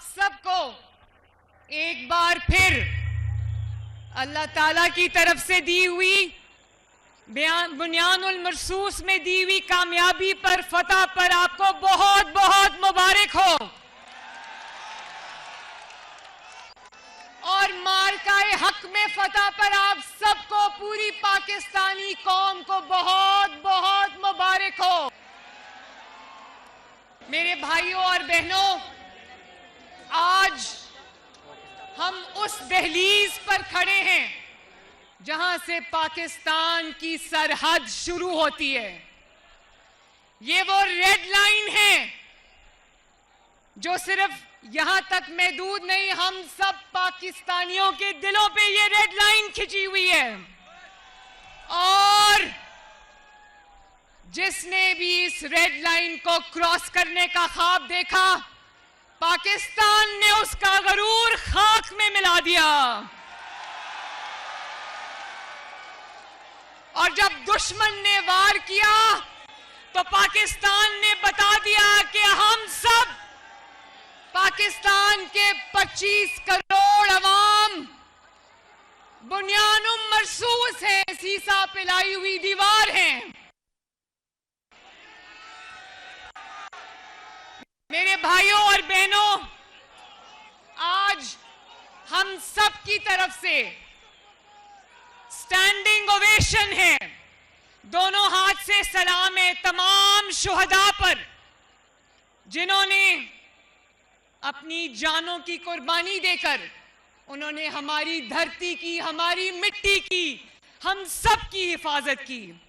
सबको एक बार फिर अल्लाह ताला की तरफ से दी हुई बुनियानुल मरसूस में दी हुई कामयाबी पर, फतह पर आपको बहुत बहुत मुबारक हो। और मार्काए हक में फतह पर आप सबको, पूरी पाकिस्तानी कौम को बहुत बहुत मुबारक हो। मेरे भाइयों और बहनों, आज हम उस दहलीज पर खड़े हैं जहां से पाकिस्तान की सरहद शुरू होती है। ये वो रेड लाइन है जो सिर्फ यहां तक महदूद नहीं, हम सब पाकिस्तानियों के दिलों पे ये रेड लाइन खिंची हुई है। और जिसने भी इस रेड लाइन को क्रॉस करने का ख्वाब देखा, पाकिस्तान ने उसका गरूर खाक में मिला दिया। और जब दुश्मन ने वार किया तो पाकिस्तान ने बता दिया कि हम सब पाकिस्तान के 25 करोड़ अवाम बुनियानुल मरसूस है, सीसा पिलाई हुई दीवार है। मेरे भाइयों और बहनों, आज हम सब की तरफ से स्टैंडिंग ओवेशन है। दोनों हाथ से सलाम है तमाम शुहदा पर, जिन्होंने अपनी जानों की कुर्बानी देकर उन्होंने हमारी धरती की, हमारी मिट्टी की, हम सब की हिफाजत की।